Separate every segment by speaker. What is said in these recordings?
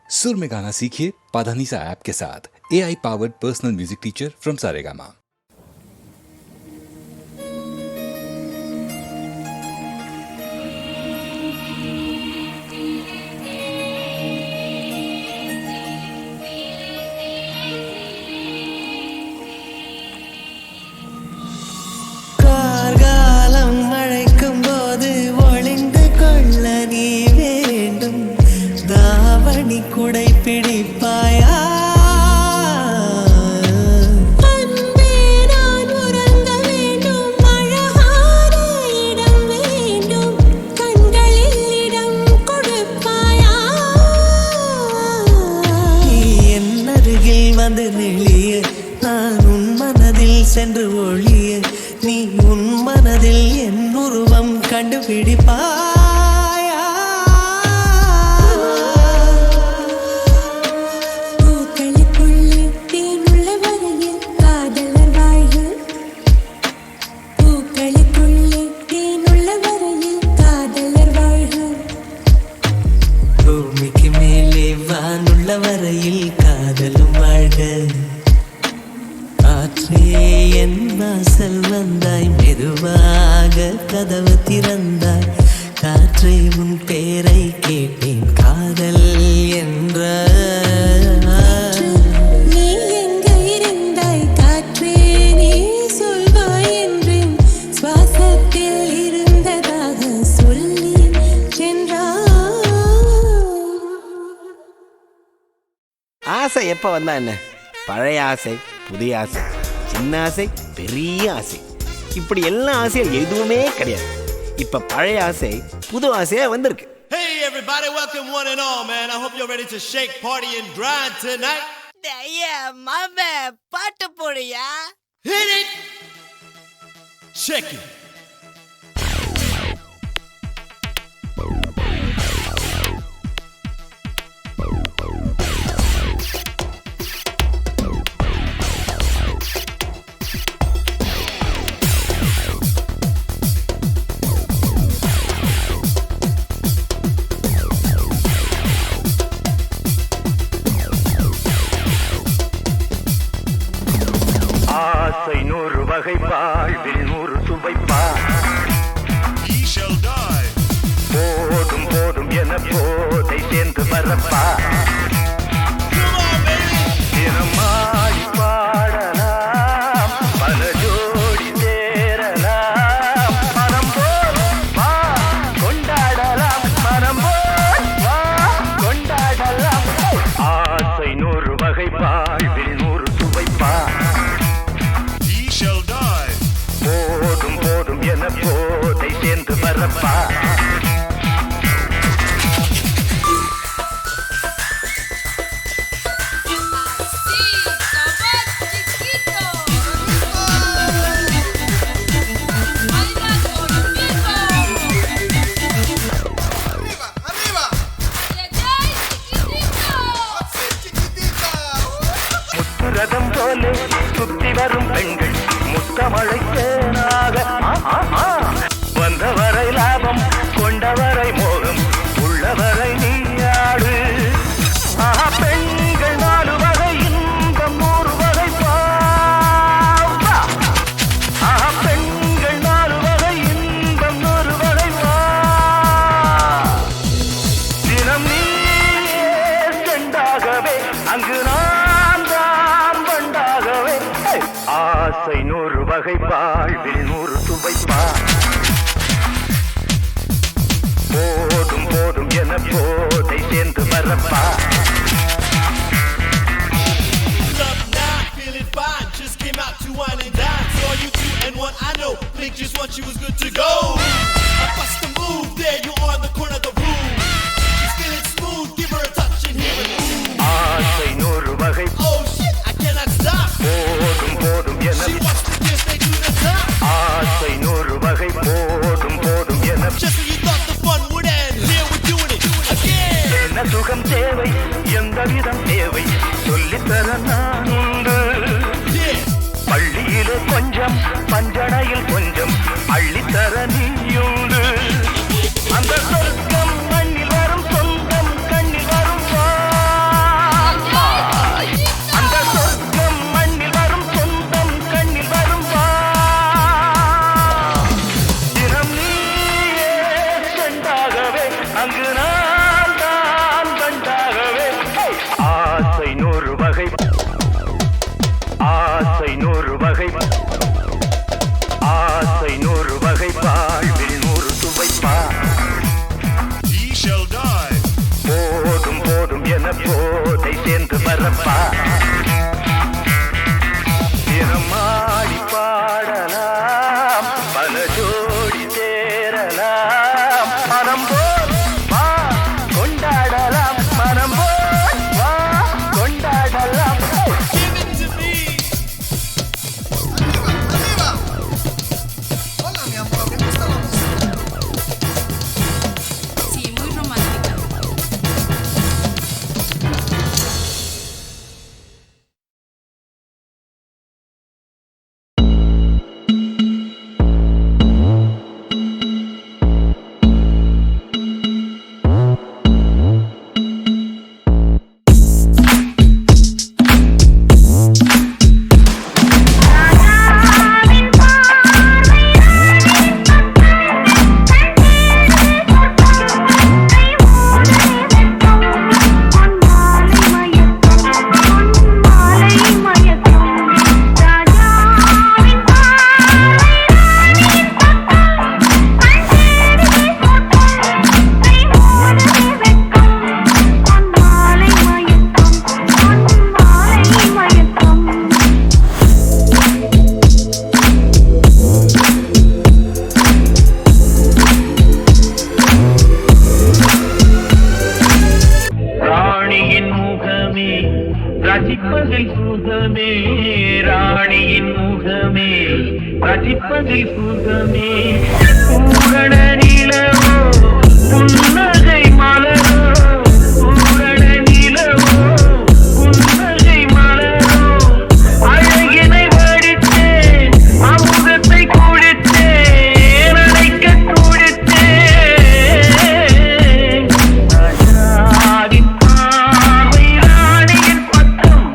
Speaker 1: सुर में गाना सीखिए पाधानीसा ऐप के साथ। AI powered personal music teacher from Saregama.
Speaker 2: குடை பிடிப்பாயா அன்பே நான் உறங்க வேண்டும் அழகான இடம் வேண்டும் கண்களில் இடம் கொடுப்பாயா நீ என் அருகில் வந்து நெளிய நான் உன் மனதில் சென்று ஒளிய நீ உன் மனதில் என் உருவம் கண்டுபிடிப்பா வரையில் காதலும் வாழ்க காற்றே என் வாசல் வந்தாய் மெதுவாக கதவு திறந்தாய் காற்றை உன் பேரை கேட்டேன் காதல் என்ற நீ எங்க இருந்தாய் காற்றே நீ சொல்வாய் என்றேன் சுவாசத்தில் இருந்ததாக சொல்லி சென்றாய்.
Speaker 3: ஆசை எப்போ வந்தா என்ன? பழைய ஆசை, புதிய ஆசை, சின்ன ஆசை, பெரிய ஆசை, இப்படி எல்லா ஆசையும் எதுவுமே கிடையாது. இப்ப பழைய ஆசை புது ஆசையா வந்திருக்கு.
Speaker 4: Hey everybody, welcome one and all, man. I hope you're ready to shake, party and grind tonight.
Speaker 5: மாமே பாட்டு போடுயா.
Speaker 4: Hit it. Check it.
Speaker 6: ஆசை நூறு வகை வாழ்வில் நூறு சுவைப்பா போதும் போதும் என போதை சேர்ந்து வரப்பா தினமாடி பாடலாம் பல ஜோடி சேரலாம் மனம் போல் வா கொண்டாடலாம் மனம் போல் வா கொண்டாடலாம் ஆசை நூறு வகை வாழ்வில் நூறு சுவைப்பா போதும் போதும் என போதை சேர்ந்து வரப்பா முத்துரதம் போல சுத்தி வரும் பெண்கள் முத்தமழை தேனாக வந்தவரை லாபம் கொண்டவரை மோகம் உள்ளவரை நீயாடு பெண்கள் நாலு வகை இன்பம் நூறு வகை பெண்கள் நாலு வகை இன்பம் நூறு வகை தினம் நீ செண்டாகவே அங்கு நான் தான் வண்டாகவே ஆசை நூறு வகை வாழ்வில் நூறு சுவைப்பா போதும் போதும் என போதை சேர்ந்து வரப்பா
Speaker 4: Love now, feeling fine. Just came out to wine and dine. Saw you 2 and 1, I know. Blink just once, she was good to go. I bust the move, there you are in the corner of the room. She's feeling smooth, give her a touch and hear it ooh.
Speaker 6: ஆசை நூறு வகை
Speaker 4: Oh shit, I cannot stop.
Speaker 6: போதும் போதும் என
Speaker 4: She wants to dance, they do the top.
Speaker 6: ஆசை நூறு வகை போதும் போதும் என
Speaker 4: Just when you thought the fun would end, here we're doing it again.
Speaker 6: என்ன சுகம் தேவை எந்த விதம் தேவை சொல்லித்தர நான் உண்டு
Speaker 4: Yeah.
Speaker 6: பள்ளியிலே கொஞ்சம் பஞ்சனையில் கொஞ்சம் அள்ளித்தர நீயுண்டு அந்த சொர்க்கம் மண்ணில் வரும் சொந்தம் கண்ணில் வரும் என்ன போதை சேர்ந்து வரப்பா தினமாடி பாடலாம் பல ஜோடி சேரலாம் மனம் போல் வா கொண்டாடலாம் மனம் போல் வா கொண்டாடலாம்
Speaker 4: Give it to me.
Speaker 7: Sí, muy romántica.
Speaker 6: ராணியின் முகமே ரசிப்பதில் சுகமே ராணியின் முகமே ரசிப்பதில் சுகமே பூரண நிலவோ புன்னகை மலரோ பூரண நிலவோ புன்னகை மலரோ அழகினை வடித்தேன் அமுதத்தை குடித்தேன் அணைக்க துடித்தேன் ராஜாவின் பார்வை ராணியின் பக்கம்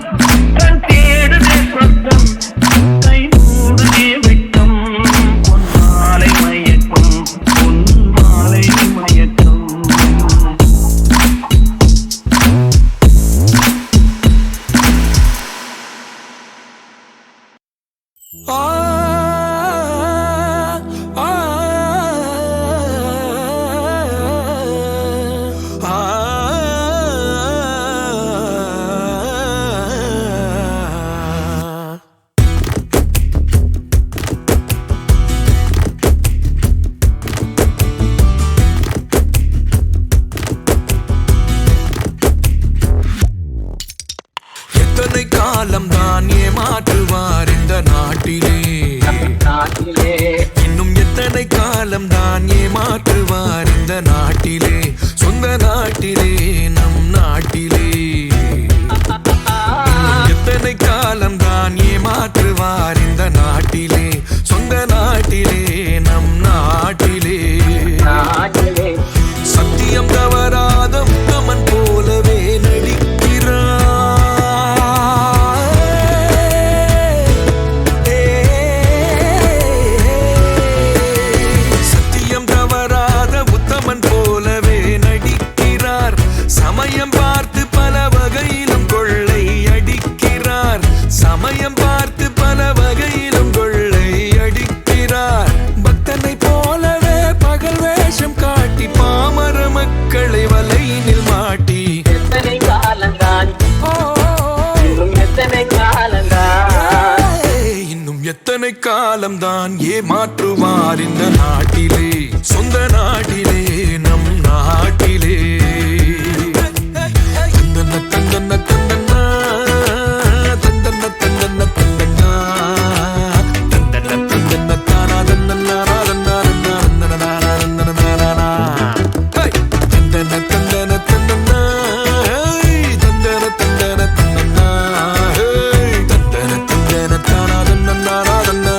Speaker 6: கண் தேடுதே சொர்க்கம் கை மூடுதே வெட்கம் பொன்மாலை மயக்கம் பொன்மாலை மயக்கம்
Speaker 2: ஆ ஆ ஆ எத்தனை காலம் தான் ஏமாற்றுவார் இந்த நாட்டிலே இன்னும் எத்தனை காலம் தான் ஏமாற்றுவார் இந்த நாட்டிலே சொந்த நாட்டிலே நம் நாட்டிலே இன்னும் எத்தனை காலம் தான் ஏமாற்றுவார் இந்த நாட்டிலே சொந்த நாட்டிலே நம் நாட்டிலே சத்தியம் தவறாத உத்தமன் போலவே நடிக்கிறார் சத்தியம் தவறாத உத்தமன் போலவே நடிக்கிறார் சமயம் பார்த்து பல வகையிலும் கொள்ளை அடிக்கிறார் சமயம் பார்த்து பல வகையிலும் கொள்ளை அடிக்கிறார் பக்தனை போலவே பகல் வேஷம் காட்டி பாமர மக்களை வலையினில் மாட்டி
Speaker 8: எத்தனை காலந்தான் இன்னும் எத்தனை காலந்தான்
Speaker 2: இன்னும் எத்தனை காலம்தான் ஏமாற்றுவார் இந்த நாட்டிலே சொந்த நாட்டிலே நம் நாட்டிலே தந்தன தந்தன தந்தனா தந்தன தந்தன தந்தனா தந்தன தந்தன தானா தந்தனா தந்தனா தந்தனா தந்தன தந்தன தந்தனா தந்தன தந்தன தந்தனா தந்தன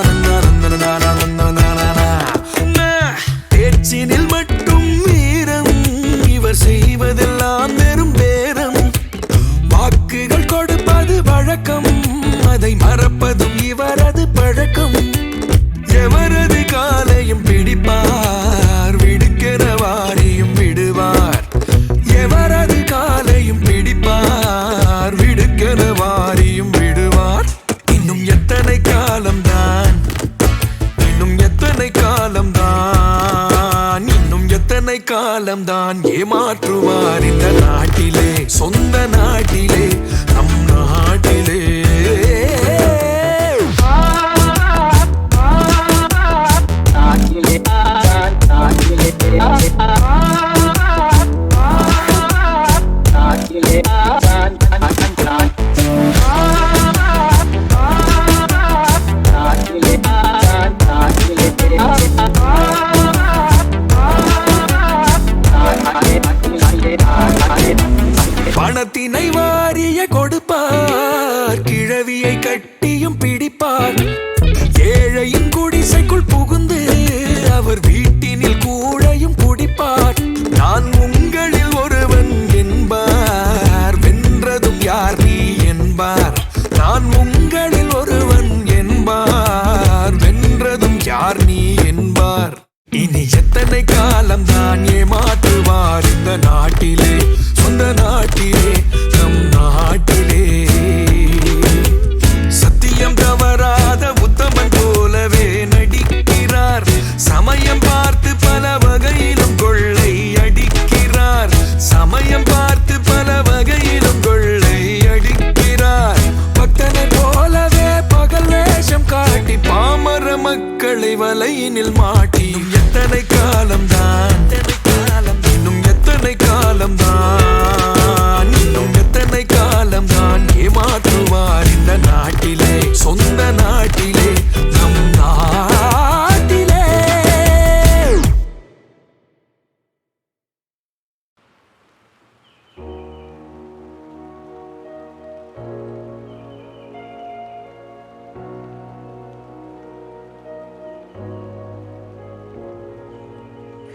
Speaker 2: தந்தன தானா தந்தனா பேச்சினில் மட்டும் வீரம் இவர் செய்வதெல்லாம் வெறும் பேரம் வாக்குகள் கொடுப்பது வழக்கம் அதை மறப்பதும் இவரது பழக்கம் எவரது காலையும் பிடிப்பார் விடுக்கிற வாரியும் விடுவார் எவரது காலையும் பிடிப்பார் விடுக்கிற வாரியும் விடுவார் இன்னும் எத்தனை காலம்தான் இன்னும் எத்தனை காலம்தான் இன்னும் எத்தனை காலம்தான் ஏமாற்றுவார் இந்த நாட்டிலே சொந்த
Speaker 7: பணத்தினை வாரிய கொடுப்பார், கிழவியை கட்டியும் பிடிப்பார். ஏழையின் குடிசைக்குள் புகுந்து அவர் வீட்டினில் கூழையும் குடிப்பார். நான் உங்களில் ஒருவன் என்பார், வென்றதும் யார் நீ என்பார். நான் உங்களில் ஒருவன் என்பார், வென்றதும் யார் நீ என்பார். இனி எத்தனை காலம்தான் ஏமாற்றுவார் இந்த நாட்டிலே, சொந்த நாட்டிலே, நம் நாட்டிலே. சத்தியம் தவறாத உத்தமன் போலவே நடிக்கிறார். சமயம் பார்த்து பல வகையிலும் கொள்ளை அடிக்கிறார். சமயம் பார்த்து பல வகையிலும் கொள்ளை அடிக்கிறார். பக்தனை போலவே பகல் வேஷம் காட்டி பாமர மக்களை வலையினில் மாட்டியும் எத்தனை காலம்தான், இன்னும் எத்தனை காலம்தான், இன்னும் எத்தனை காலம்தான் ஏமாற்றுவார் இந்த நாட்டிலே, சொந்த நாட்டிலே, நம் நாட்டிலே.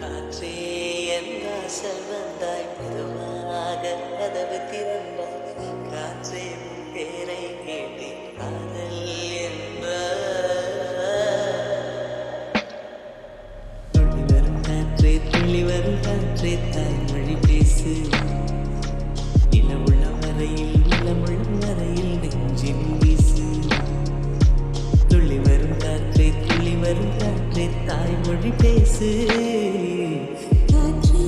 Speaker 2: காற்றே என் வாசல் வந்தாய், மெதுவாக கதவு திறந்தாய். காற்றே உன் பேரை கேட்டேன், காதல் என்றாய். துள்ளி வரும் காற்றே, துள்ளி வரும் காற்றே, தாய்மொழி பேசு. நிலவுள்ள வரையில், நிலமுள்ள வரையில் நெஞ்சின் வீசு. துள்ளி வரும் காற்றே, துள்ளி வரும் காற்றே, தாய்மொழி பேசு. காற்றே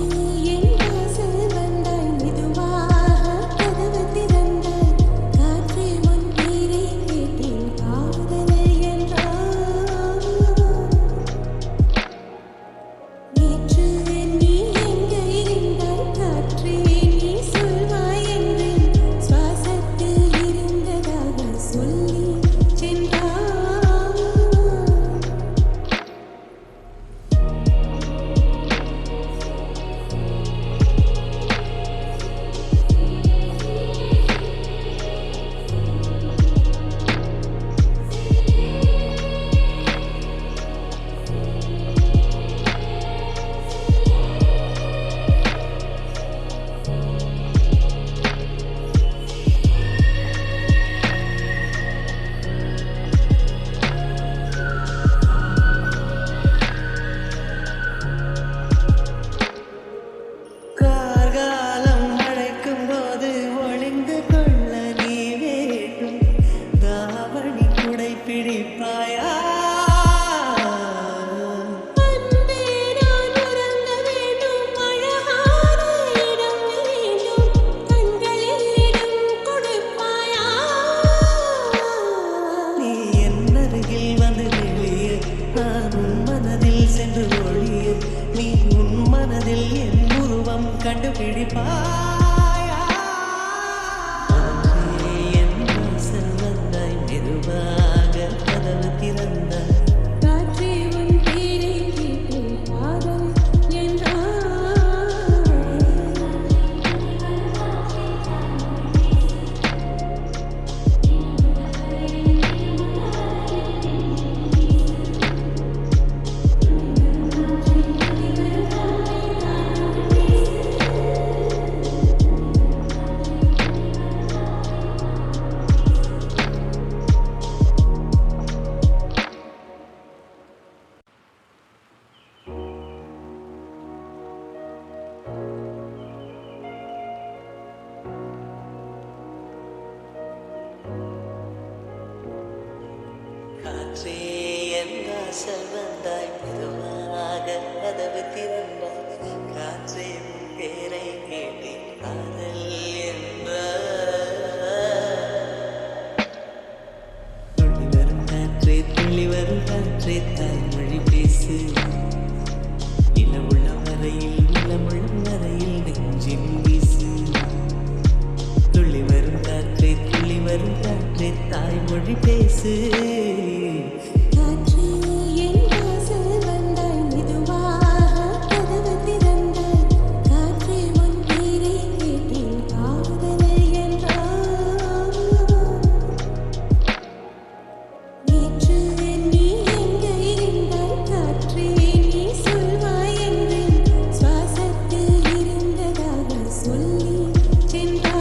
Speaker 2: என் வாசல் வந்தாய், மெதுவாக கதவு திறந்தாய். காற்றே உன் பேரை கேட்டேன், காதல் என்றாய். துள்ளி வரும் காற்றே, துள்ளி வரும் காற்றே, தாய்மொழி பேசு. நிலவுள்ள வரையில், நிலமுள்ள வரையில் நெஞ்சின் வீசு. மொழி பேசு.
Speaker 9: காற்று என் வாசல் வந்தாய், மெதுவாக கதவு திறந்தாய். காற்று உன் பேரை கேட்டேன், காதல் என்றாய். நேற்று நீ எங்கே இருந்தாய், காற்றே நீ சொல்வாய் என்றேன். சுவாசத்தில் இருந்ததாக சொல்லி சென்றாய்.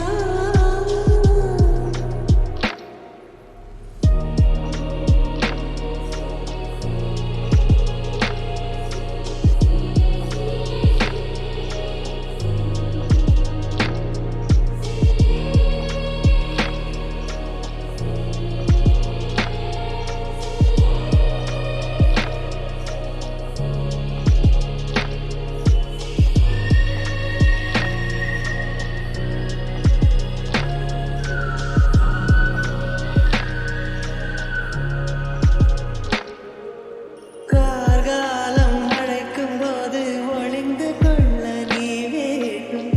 Speaker 2: கார்காலம் அழைக்கும் போது ஒளிந்து கொள்ள நீ வேண்டும்.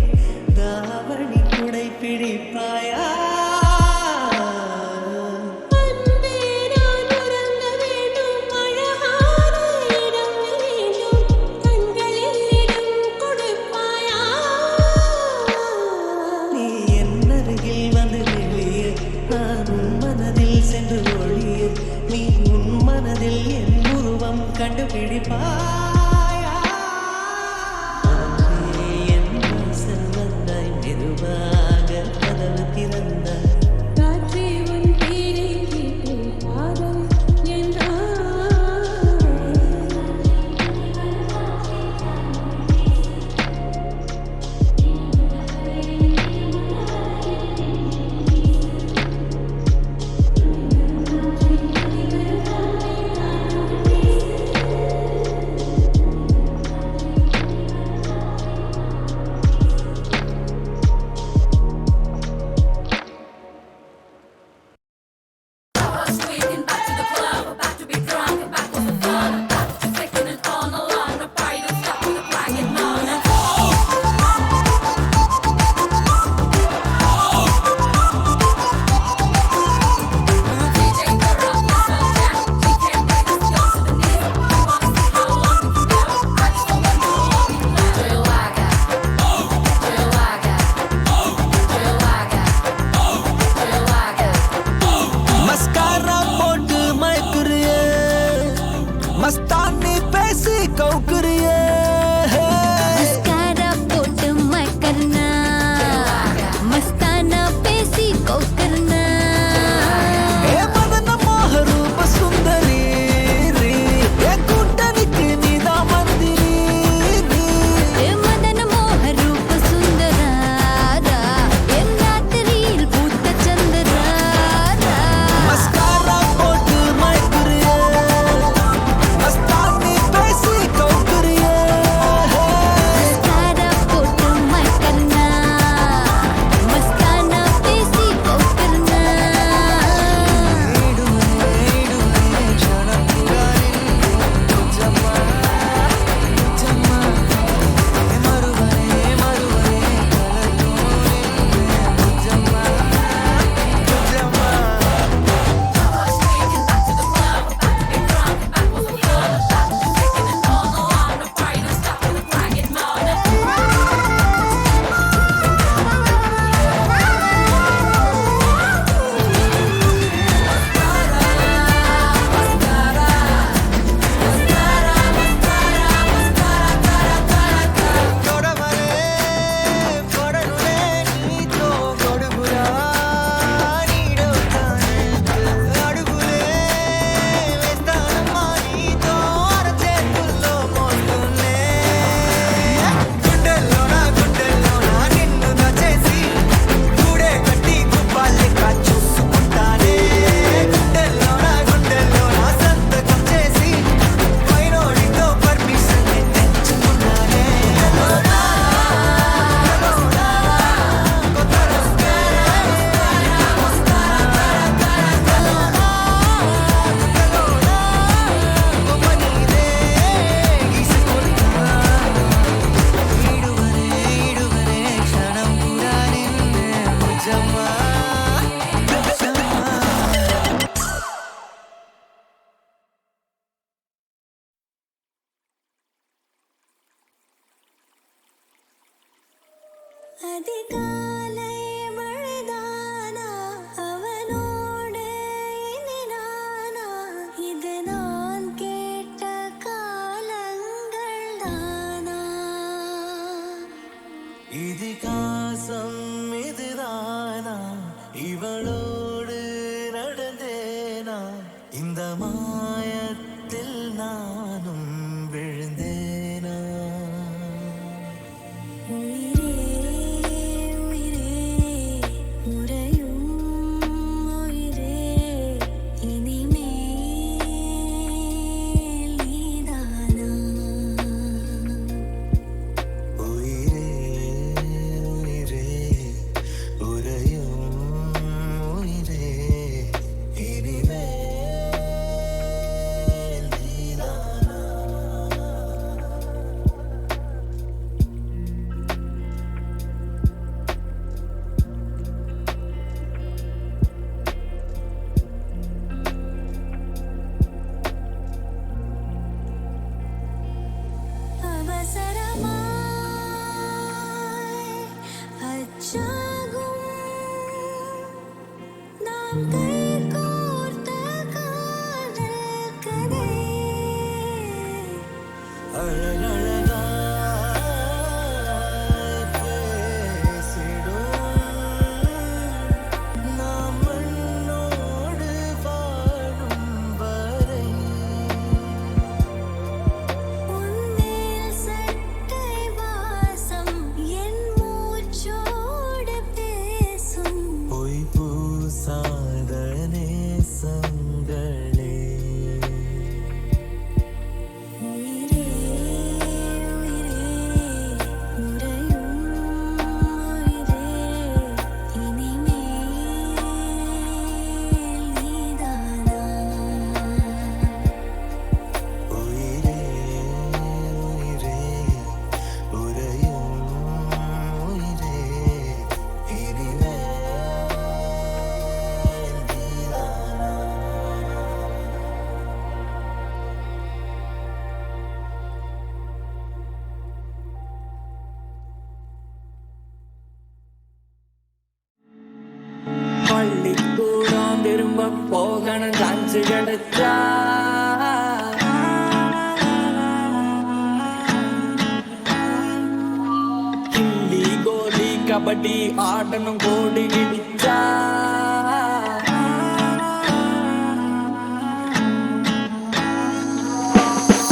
Speaker 2: தாவணி குடை பிடிப்பாயா?
Speaker 9: அன்பே நான் உறங்க வேண்டும், அழகான இடம் வேண்டும். கண்களில் இடம் கொடுப்பாயா?
Speaker 2: நீ என் அருகில் வந்து நிலைய, நான் உன் மனதில் சென்று ஒழிய. நீ உன் மனதில் என் உருவம் கண்டுபிடிப்பாயா? காற்றே என் வாசல் வந்தாய், மெதுவாக கதவு திறந்தாய்.
Speaker 9: காற்றே உன் பேரை கேட்டேன், காதல் என்றாய். அதிகாலை மழைதானா அவனோடு இனி நானா இது நான் கேட்ட காலங்கள் தானா
Speaker 2: இதிகாசம் இதுதானா இவளோடு நடந்தேனா இந்த மாயத்தில் நானும் விழுந்தேனா
Speaker 9: உயிரே உயிரே உறையும் உயிரே இனிமேல் நீதானா
Speaker 2: உயிரே உயிரே உறையும் உயிரே இனிமேல் நீதானா
Speaker 9: அவசரமாய் அச்சாகும் நாம் கைகோர்த்த காதல் கதை
Speaker 2: அழகழகாய் பேசிடும் நாம் மண்ணோடு வாழும் வரை
Speaker 9: உன்மேல் சட்டை வாசம் என் மூச்சோடு பேசும்
Speaker 2: பொய் பூசாத நேசங்களே
Speaker 9: உயிரே உயிரே உறையும் உயிரே இனிமேல் நீதானா
Speaker 2: உயிரே உயிரே உறையும் உயிரே இனிமேல் நீதானா
Speaker 8: பள்ளிக்கூடம் திரும்ப போகணும் சான்ஸ் கிடைச்சா கில்லி கோலி கபடி ஆடணும் கோடி இடிச்சா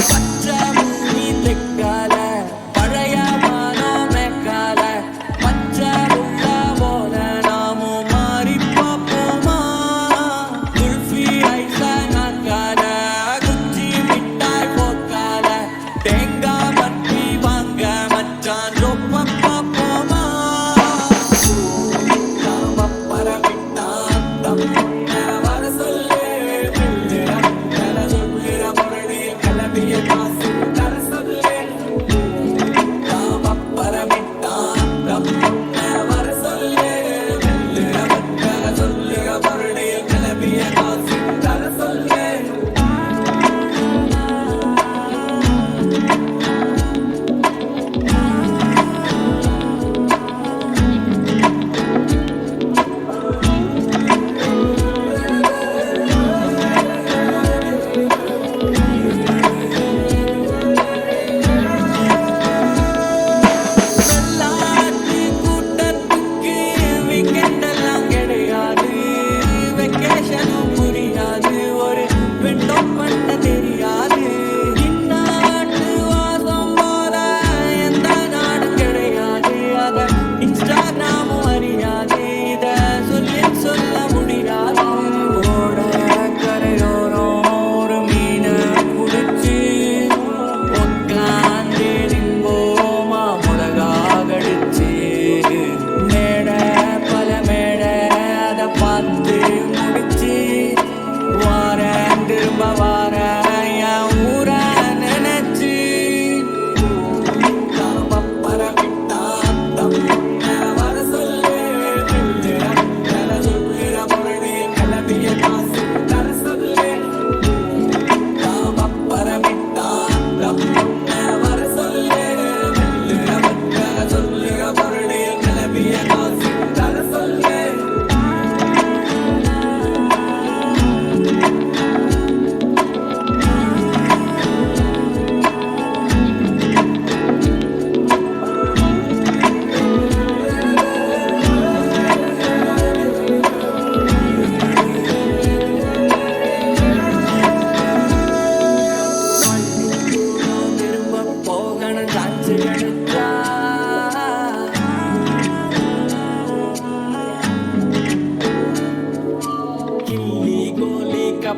Speaker 8: பச்சை பூமி தெக்கால பழைய வானம் மேற்கால பச்சை உள்ள போல நாமும் மாறி பார்ப்போமா குல்ஃபி ஐஸ நாற்கால குச்சி மிட்டாய் போக்கால தேங்காய் பட்டி வாங்க மச்சான் ரொப்ப பார்ப்போமா நாம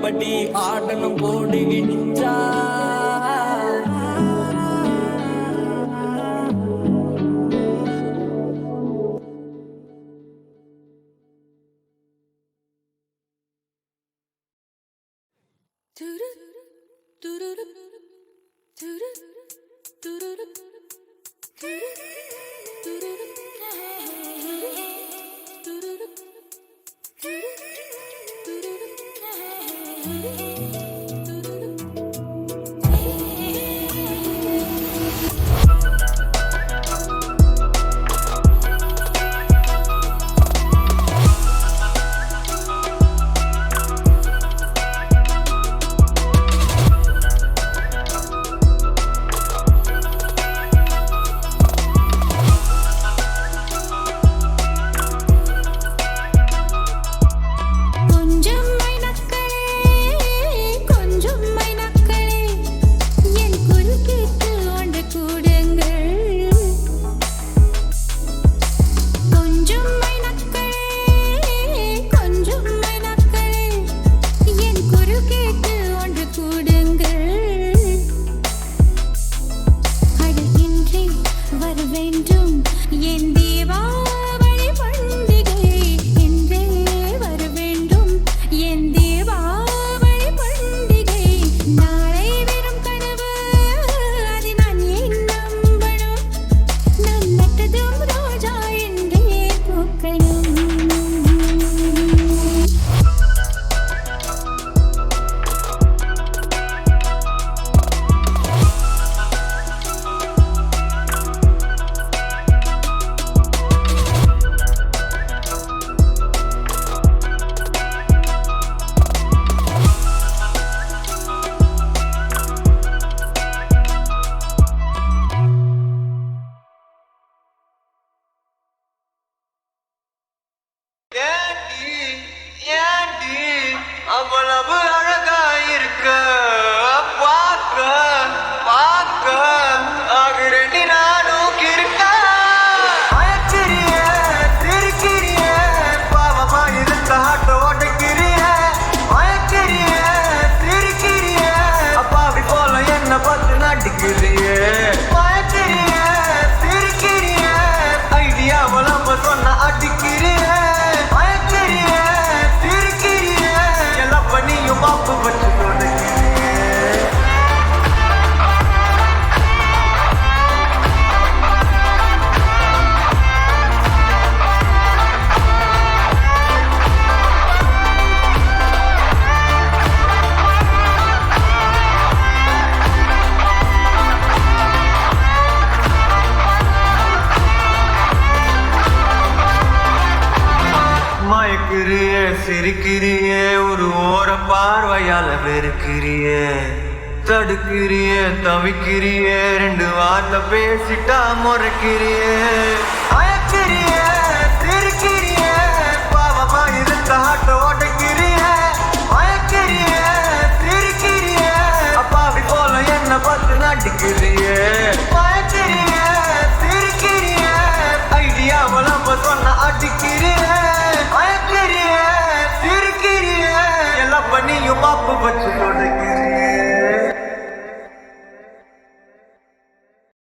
Speaker 8: கபடி ஆடணும் போடுகின்றா
Speaker 6: அவ்வளவு அழகா இருக்க பார்க்க பார்க்க ஆகிறேன் நானும் இருக்க அயச்சிரிய சிரிக்கிறிய பாவமா இருந்த ஆட்டோ ஓட்டுக்கிறிய அயச்சிரிய சிரிக்கிறிய அப்பாவி போல என்ன பார்த்து நடிக்கிறிய அயச்சிரிய சிரிக்கிறிய ஐடியாவை நம்ம சொன்ன அடிக்கிறிய மாப்பு வச்சு மயக்கிறியே சிரிக்கிறியே ஒரு ஓர பார்வையால வெறுக்கிறியே தடுக்கிறியே தவிக்கிறியே ரெண்டு வார்த்தை பேசிட்டா முறைக்கிறியே அயக்கிறியே சிரிக்கிறியே பாவமா இருந்த ஆட்டோ ஓட்டுக்கிறியே அயக்கிறியே சிரிக்கிறியே அப்பாவி போல என்ன பார்த்து நடிக்கிறியே